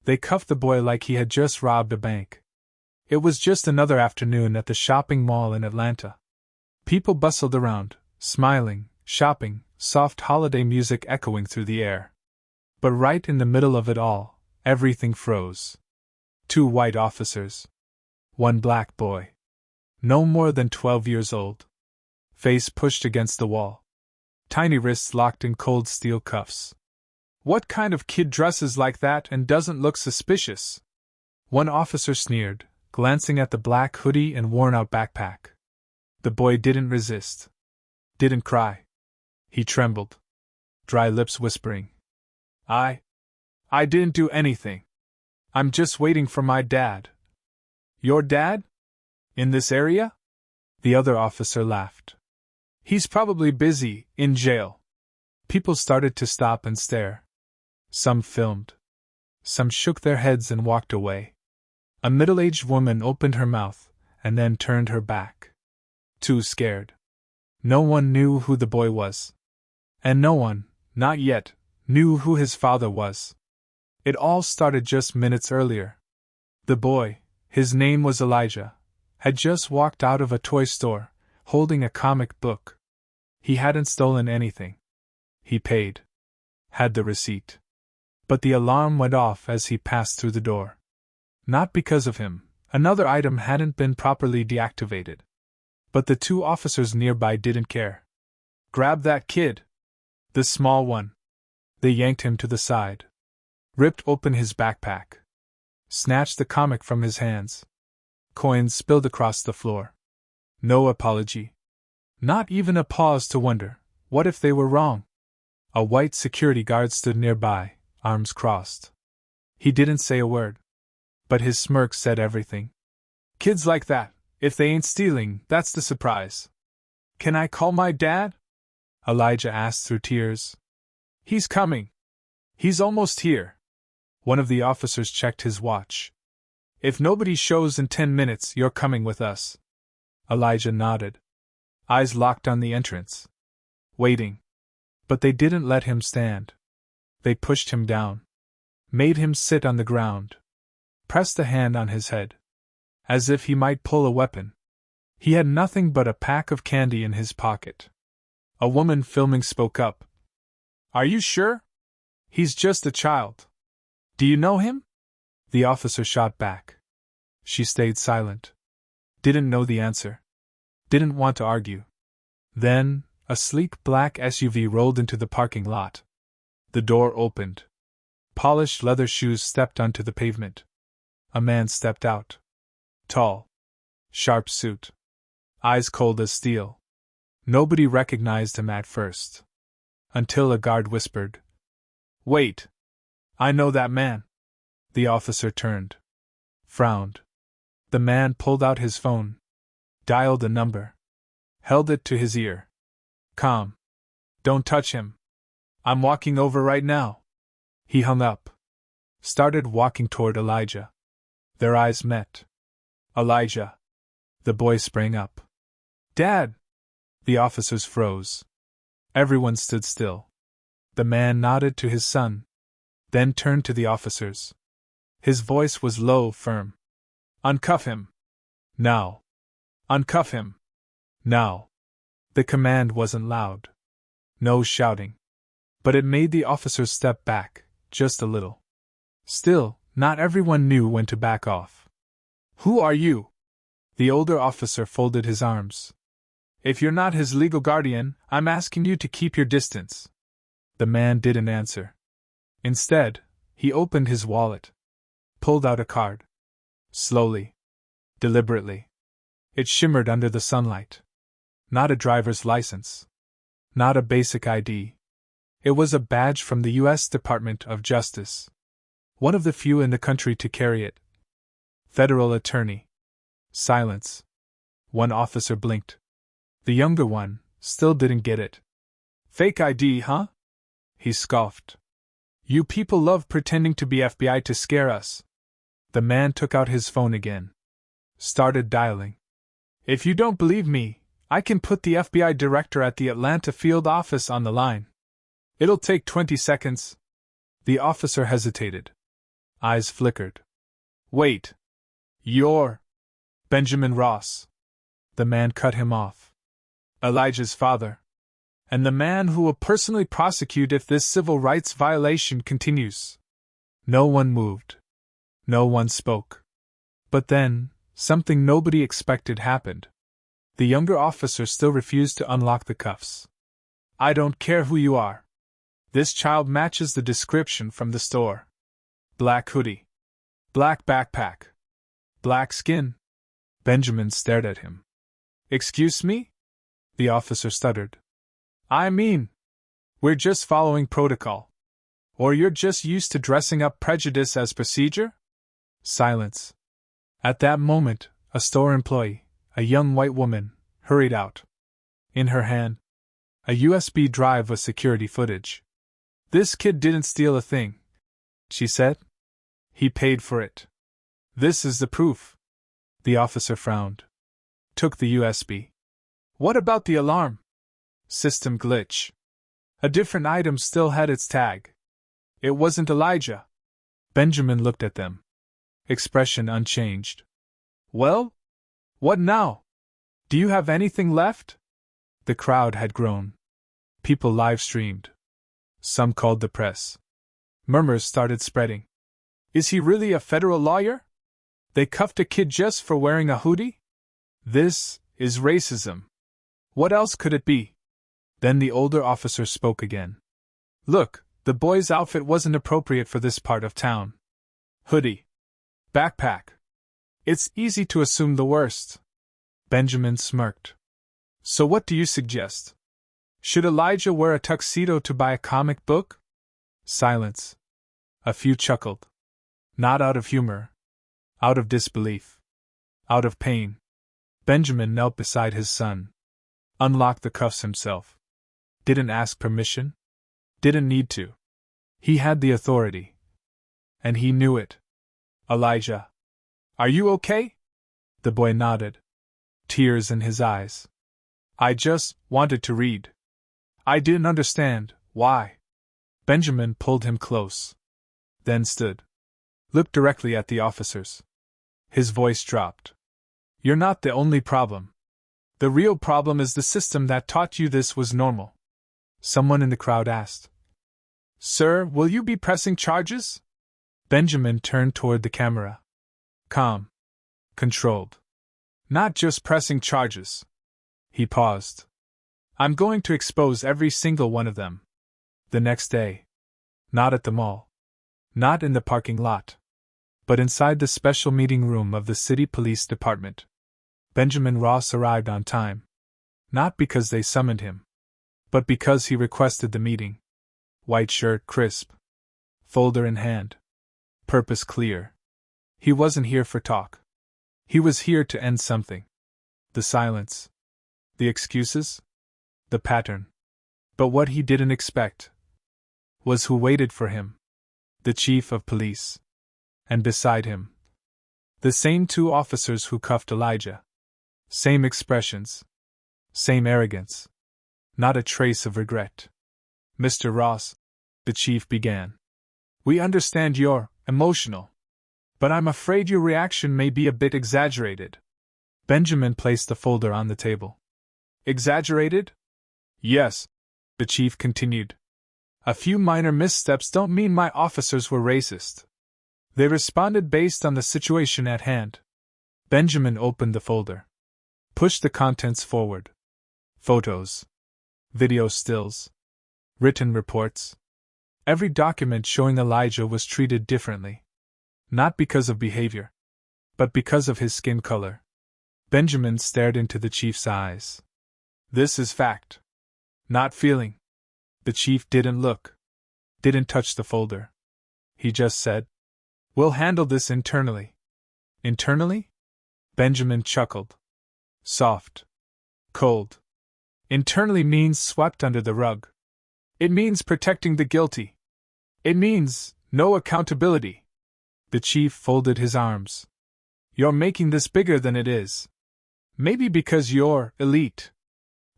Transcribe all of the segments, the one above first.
They cuffed the boy like he had just robbed a bank. It was just another afternoon at the shopping mall in Atlanta. People bustled around, smiling, shopping, soft holiday music echoing through the air. But right in the middle of it all, everything froze. 2 white officers. 1 black boy. No more than 12 years old. Face pushed against the wall. Tiny wrists locked in cold steel cuffs. What kind of kid dresses like that and doesn't look suspicious? One officer sneered, glancing at the black hoodie and worn-out backpack. The boy didn't resist. Didn't cry. He trembled. Dry lips whispering. I didn't do anything. I'm just waiting for my dad. Your dad? In this area? The other officer laughed. He's probably busy, in jail. People started to stop and stare. Some filmed. Some shook their heads and walked away. A middle-aged woman opened her mouth, and then turned her back. Too scared. No one knew who the boy was. And no one, not yet, knew who his father was. It all started just minutes earlier. The boy, his name was Elijah, had just walked out of a toy store, holding a comic book. He hadn't stolen anything. He paid. Had the receipt. But the alarm went off as he passed through the door. Not because of him, another item hadn't been properly deactivated. But the 2 officers nearby didn't care. Grab that kid! The small one. They yanked him to the side. Ripped open his backpack. Snatched the comic from his hands. Coins spilled across the floor. No apology. Not even a pause to wonder, what if they were wrong? A white security guard stood nearby, arms crossed. He didn't say a word. But his smirk said everything. Kids like that, if they ain't stealing, that's the surprise. Can I call my dad? Elijah asked through tears. He's coming. He's almost here. One of the officers checked his watch. If nobody shows in 10 minutes, you're coming with us. Elijah nodded. Eyes locked on the entrance. Waiting. But they didn't let him stand. They pushed him down. Made him sit on the ground. Pressed a hand on his head. As if he might pull a weapon. He had nothing but a pack of candy in his pocket. A woman filming spoke up. Are you sure? He's just a child. Do you know him? The officer shot back. She stayed silent. Didn't know the answer. Didn't want to argue. Then, a sleek black SUV rolled into the parking lot. The door opened. Polished leather shoes stepped onto the pavement. A man stepped out. Tall. Sharp suit. Eyes cold as steel. Nobody recognized him at first. Until a guard whispered. Wait. I know that man. The officer turned. Frowned. The man pulled out his phone. Dialed a number. Held it to his ear. Calm. Don't touch him. I'm walking over right now. He hung up. Started walking toward Elijah. Their eyes met. Elijah. The boy sprang up. Dad! The officers froze. Everyone stood still. The man nodded to his son. Then turned to the officers. His voice was low, firm. Uncuff him. Now. Uncuff him. Now. The command wasn't loud. No shouting. But it made the officers step back, just a little. Still, not everyone knew when to back off. Who are you? The older officer folded his arms. If you're not his legal guardian, I'm asking you to keep your distance. The man didn't answer. Instead, he opened his wallet. Pulled out a card. Slowly. Deliberately. It shimmered under the sunlight. Not a driver's license. Not a basic ID. It was a badge from the U.S. Department of Justice. One of the few in the country to carry it. Federal attorney. Silence. One officer blinked. The younger one still didn't get it. Fake ID, huh? He scoffed. You people love pretending to be FBI to scare us. The man took out his phone again. Started dialing. If you don't believe me, I can put the FBI director at the Atlanta field office on the line. It'll take 20 seconds. The officer hesitated. Eyes flickered. Wait. You're Benjamin Ross. The man cut him off. Elijah's father. And the man who will personally prosecute if this civil rights violation continues. No one moved. No one spoke. But then, something nobody expected happened. The younger officer still refused to unlock the cuffs. I don't care who you are. This child matches the description from the store. Black hoodie. Black backpack. Black skin. Benjamin stared at him. Excuse me? The officer stuttered. I mean, we're just following protocol. Or you're just used to dressing up prejudice as procedure? Silence. At that moment, a store employee, a young white woman, hurried out. In her hand, a USB drive with security footage. This kid didn't steal a thing, she said. He paid for it. This is the proof. The officer frowned. Took the USB. What about the alarm? System glitch. A different item still had its tag. It wasn't Elijah. Benjamin looked at them. Expression unchanged. Well? What now? Do you have anything left? The crowd had grown. People live-streamed. Some called the press. Murmurs started spreading. Is he really a federal lawyer? They cuffed a kid just for wearing a hoodie? This is racism. What else could it be? Then the older officer spoke again. Look, the boy's outfit wasn't appropriate for this part of town. Hoodie. Backpack. It's easy to assume the worst. Benjamin smirked. So what do you suggest? Should Elijah wear a tuxedo to buy a comic book? Silence. A few chuckled. Not out of humor. Out of disbelief. Out of pain. Benjamin knelt beside his son. Unlocked the cuffs himself. Didn't ask permission. Didn't need to. He had the authority. And he knew it. Elijah. Are you okay? The boy nodded. Tears in his eyes. I just wanted to read. I didn't understand why. Benjamin pulled him close. Then stood. Looked directly at the officers. His voice dropped. You're not the only problem. The real problem is the system that taught you this was normal. Someone in the crowd asked. Sir, will you be pressing charges? Benjamin turned toward the camera. Calm. Controlled. Not just pressing charges. He paused. I'm going to expose every single one of them. The next day. Not at the mall. Not in the parking lot. But inside the special meeting room of the city police department. Benjamin Ross arrived on time. Not because they summoned him. But because he requested the meeting. White shirt crisp. Folder in hand. Purpose clear. He wasn't here for talk. He was here to end something. The silence. The excuses. The pattern. But what he didn't expect was who waited for him. The chief of police. And beside him, the same two officers who cuffed Elijah. Same expressions. Same arrogance. Not a trace of regret. Mr. Ross, the chief began. We understand you're emotional. But I'm afraid your reaction may be a bit exaggerated. Benjamin placed the folder on the table. Exaggerated? Yes, the chief continued. A few minor missteps don't mean my officers were racist. They responded based on the situation at hand. Benjamin opened the folder. Pushed the contents forward. Photos. Video stills. Written reports. Every document showing Elijah was treated differently. Not because of behavior, but because of his skin color. Benjamin stared into the chief's eyes. This is fact. Not feeling. The chief didn't look. Didn't touch the folder. He just said, We'll handle this internally. Internally? Benjamin chuckled. Soft. Cold. Internally means swept under the rug. It means protecting the guilty. It means no accountability. The chief folded his arms. You're making this bigger than it is. Maybe because you're elite.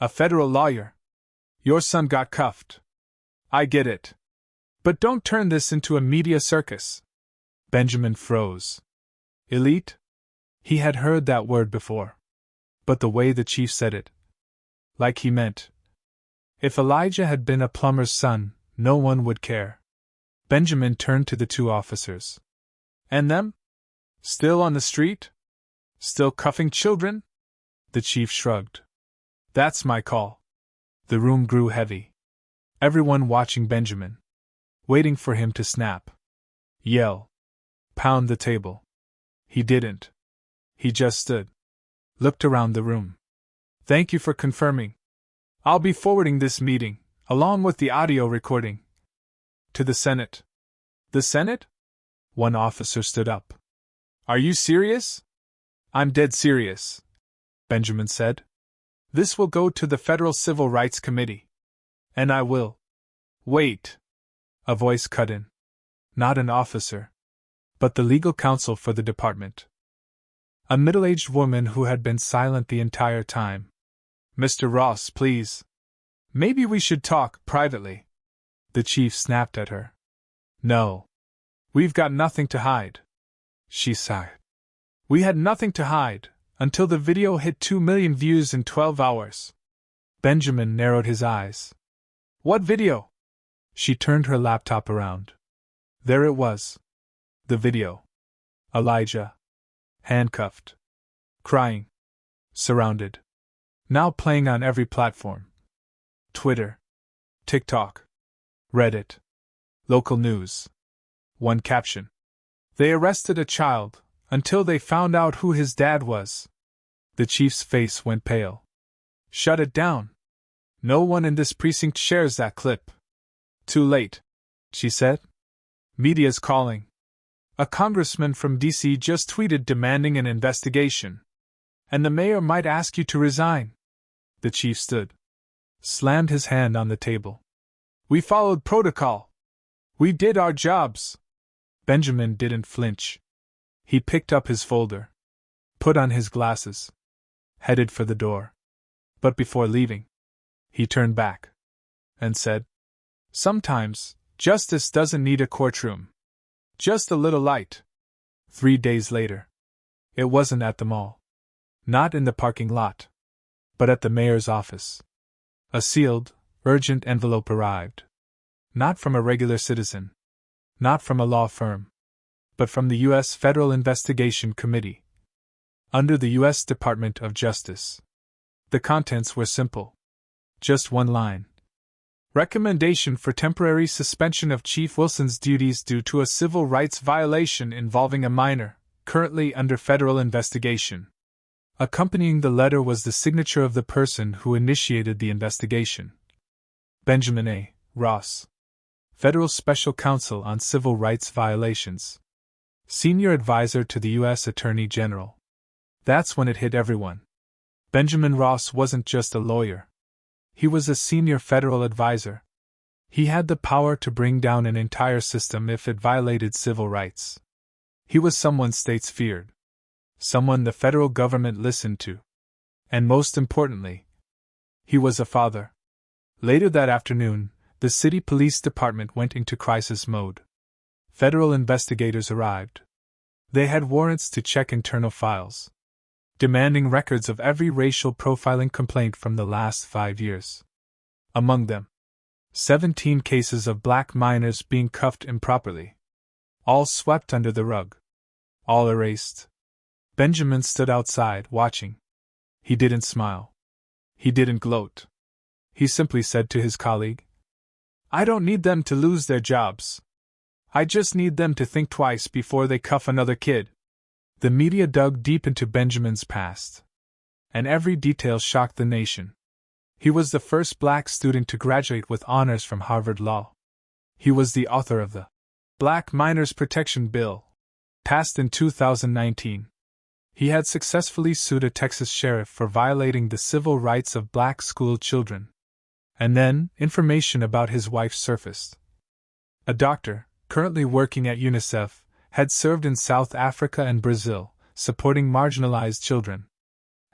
A federal lawyer. Your son got cuffed. I get it. But don't turn this into a media circus. Benjamin froze. Elite? He had heard that word before. But the way the chief said it. Like he meant. If Elijah had been a plumber's son, no one would care. Benjamin turned to the two officers. And them? Still on the street? Still cuffing children? The chief shrugged. That's my call. The room grew heavy. Everyone watching Benjamin. Waiting for him to snap. Yell. Pound the table. He didn't. He just stood. Looked around the room. Thank you for confirming. I'll be forwarding this meeting, along with the audio recording, to the Senate. The Senate? One officer stood up. Are you serious? I'm dead serious, Benjamin said. This will go to the Federal Civil Rights Committee. And I will. Wait. A voice cut in. Not an officer, but the legal counsel for the department. A middle-aged woman who had been silent the entire time. Mr. Ross, please. Maybe we should talk privately. The chief snapped at her. No. We've got nothing to hide. She sighed. We had nothing to hide, until the video hit 2 million views in 12 hours. Benjamin narrowed his eyes. What video? She turned her laptop around. There it was. The video. Elijah. Handcuffed. Crying. Surrounded. Now playing on every platform. Twitter. TikTok. Reddit. Local news. One caption. They arrested a child, until they found out who his dad was. The chief's face went pale. Shut it down. No one in this precinct shares that clip. Too late, she said. Media's calling. A congressman from D.C. just tweeted demanding an investigation. And the mayor might ask you to resign. The chief stood. Slammed his hand on the table. We followed protocol. We did our jobs. Benjamin didn't flinch. He picked up his folder. Put on his glasses. Headed for the door. But before leaving, he turned back. And said, Sometimes, justice doesn't need a courtroom. Just a little light. 3 days later. It wasn't at the mall. Not in the parking lot. But at the mayor's office. A sealed, urgent envelope arrived. Not from a regular citizen. Not from a law firm. But from the U.S. Federal Investigation Committee. Under the U.S. Department of Justice. The contents were simple. Just one line. Recommendation for temporary suspension of Chief Wilson's duties due to a civil rights violation involving a minor, currently under federal investigation. Accompanying the letter was the signature of the person who initiated the investigation. Benjamin A. Ross. Federal Special Counsel on Civil Rights Violations. Senior Advisor to the U.S. Attorney General. That's when it hit everyone. Benjamin Ross wasn't just a lawyer. He was a senior federal advisor. He had the power to bring down an entire system if it violated civil rights. He was someone states feared. Someone the federal government listened to. And most importantly, he was a father. Later that afternoon, the city police department went into crisis mode. Federal investigators arrived. They had warrants to check internal files, demanding records of every racial profiling complaint from the last 5 years. Among them, 17 cases of black minors being cuffed improperly. All swept under the rug. All erased. Benjamin stood outside, watching. He didn't smile. He didn't gloat. He simply said to his colleague, I don't need them to lose their jobs. I just need them to think twice before they cuff another kid. The media dug deep into Benjamin's past. And every detail shocked the nation. He was the first black student to graduate with honors from Harvard Law. He was the author of the Black Minors Protection Bill, passed in 2019. He had successfully sued a Texas sheriff for violating the civil rights of black school children. And then, information about his wife surfaced. A doctor, currently working at UNICEF, had served in South Africa and Brazil, supporting marginalized children.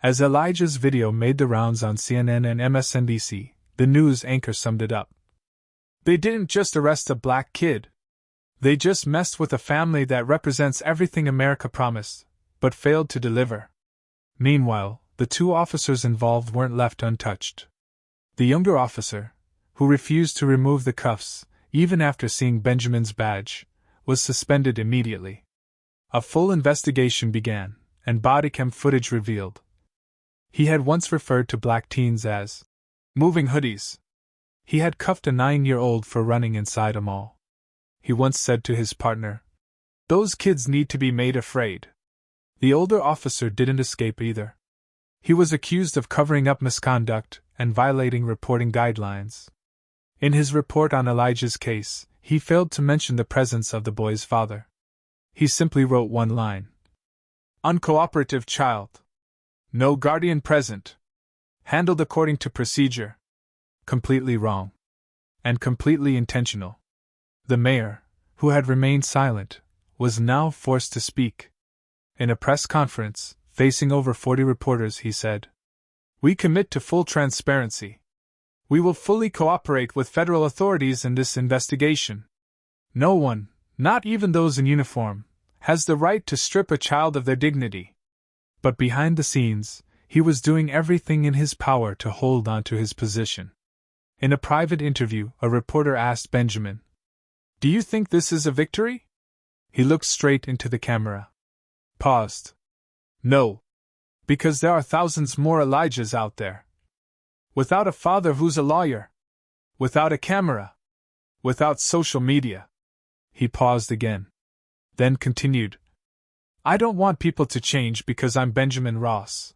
As Elijah's video made the rounds on CNN and MSNBC, the news anchor summed it up. They didn't just arrest a black kid. They just messed with a family that represents everything America promised, but failed to deliver. Meanwhile, the two officers involved weren't left untouched. The younger officer, who refused to remove the cuffs, even after seeing Benjamin's badge, was suspended immediately. A full investigation began, and bodycam footage revealed. He had once referred to black teens as moving hoodies. He had cuffed a 9-year-old for running inside a mall. He once said to his partner, "Those kids need to be made afraid." The older officer didn't escape either. He was accused of covering up misconduct and violating reporting guidelines. In his report on Elijah's case, he failed to mention the presence of the boy's father. He simply wrote one line: "Uncooperative child. No guardian present. Handled according to procedure." Completely wrong. And completely intentional. The mayor, who had remained silent, was now forced to speak. In a press conference, facing over 40 reporters, he said, "We commit to full transparency. We will fully cooperate with federal authorities in this investigation. No one, not even those in uniform, has the right to strip a child of their dignity." But behind the scenes, he was doing everything in his power to hold on to his position. In a private interview, a reporter asked Benjamin, "Do you think this is a victory?" He looked straight into the camera. Paused. "No. Because there are thousands more Elijahs out there. Without a father who's a lawyer. Without a camera. Without social media." He paused again. Then continued, "I don't want people to change because I'm Benjamin Ross.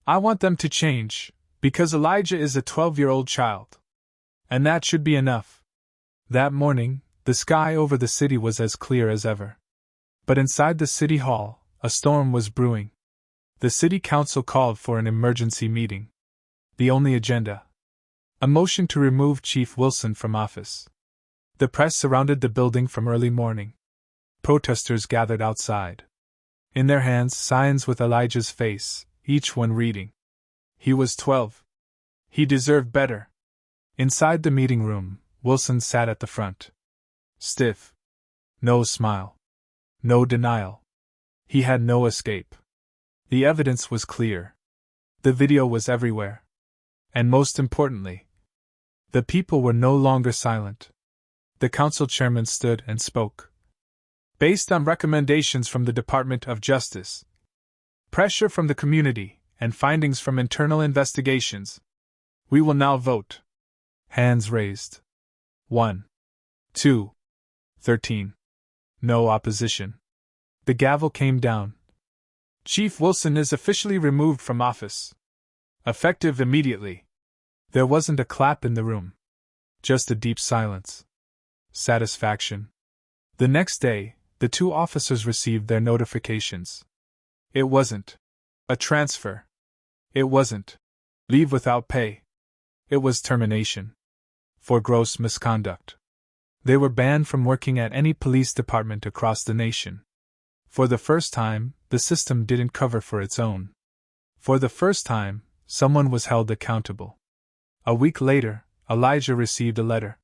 I want them to change because Elijah is a 12-year-old child. And that should be enough." That morning, the sky over the city was as clear as ever. But inside the city hall, a storm was brewing. The city council called for an emergency meeting. The only agenda: a motion to remove Chief Wilson from office. The press surrounded the building from early morning. Protesters gathered outside. In their hands, signs with Elijah's face, each one reading, "He was 12. He deserved better." Inside the meeting room, Wilson sat at the front. Stiff. No smile. No denial. He had no escape. The evidence was clear. The video was everywhere. And most importantly, the people were no longer silent. The council chairman stood and spoke. "Based on recommendations from the Department of Justice, pressure from the community, and findings from internal investigations, we will now vote." Hands raised. 1, 2, 13. No opposition. The gavel came down. "Chief Wilson is officially removed from office. Effective immediately." There wasn't a clap in the room. Just a deep silence. Satisfaction. The next day, the two officers received their notifications. It wasn't a transfer. It wasn't leave without pay. It was termination. For gross misconduct. They were banned from working at any police department across the nation. For the first time, the system didn't cover for its own. For the first time, someone was held accountable. A week later, Elijah received a letter.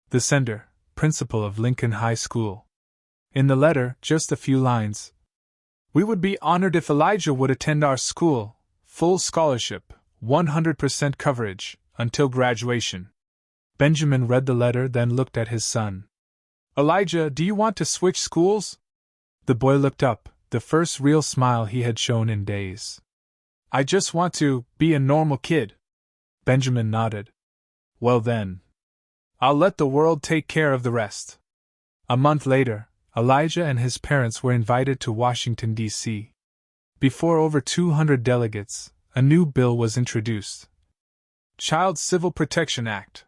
The sender, principal of Lincoln High School. In the letter, just a few lines. "We would be honored if Elijah would attend our school, full scholarship, 100% coverage, until graduation." Benjamin read the letter, then looked at his son. "Elijah, do you want to switch schools?" The boy looked up, the first real smile he had shown in days. "I just want to be a normal kid." Benjamin nodded. "Well then, I'll let the world take care of the rest." A month later, Elijah and his parents were invited to Washington, D.C. Before over 200 delegates, a new bill was introduced. Child Civil Protection Act.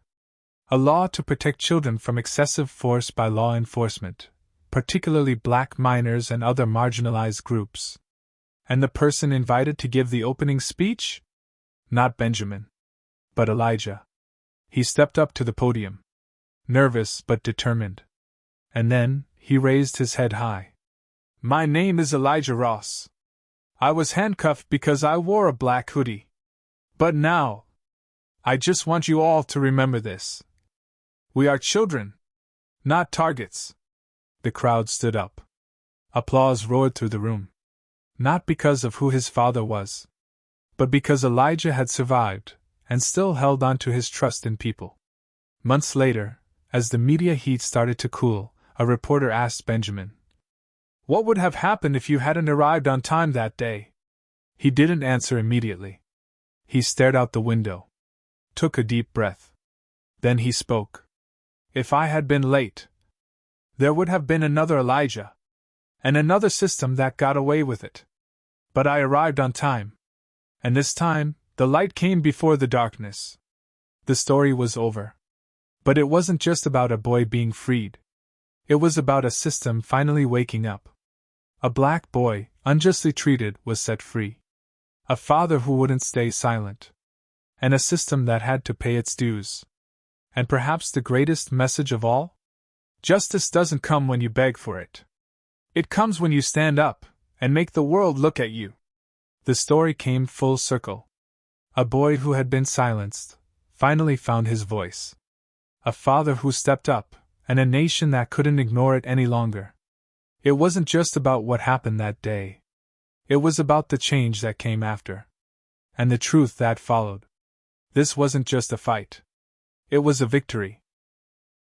A law to protect children from excessive force by law enforcement, particularly black minors and other marginalized groups. And the person invited to give the opening speech? Not Benjamin, but Elijah. He stepped up to the podium. Nervous but determined. And then, he raised his head high. "My name is Elijah Ross. I was handcuffed because I wore a black hoodie. But now, I just want you all to remember this. We are children, not targets. The crowd stood up. Applause roared through the room. Not because of who his father was, but because Elijah had survived, and still held on to his trust in people. Months later, as the media heat started to cool, a reporter asked Benjamin, "What would have happened if you hadn't arrived on time that day?" He didn't answer immediately. He stared out the window, took a deep breath. Then he spoke. "If I had been late, there would have been another Elijah, and another system that got away with it. But I arrived on time. And this time, the light came before the darkness." The story was over. But it wasn't just about a boy being freed. It was about a system finally waking up. A black boy, unjustly treated, was set free. A father who wouldn't stay silent. And a system that had to pay its dues. And perhaps the greatest message of all? Justice doesn't come when you beg for it. It comes when you stand up and make the world look at you. The story came full circle. A boy who had been silenced finally found his voice. A father who stepped up, and a nation that couldn't ignore it any longer. It wasn't just about what happened that day. It was about the change that came after. And the truth that followed. This wasn't just a fight. It was a victory.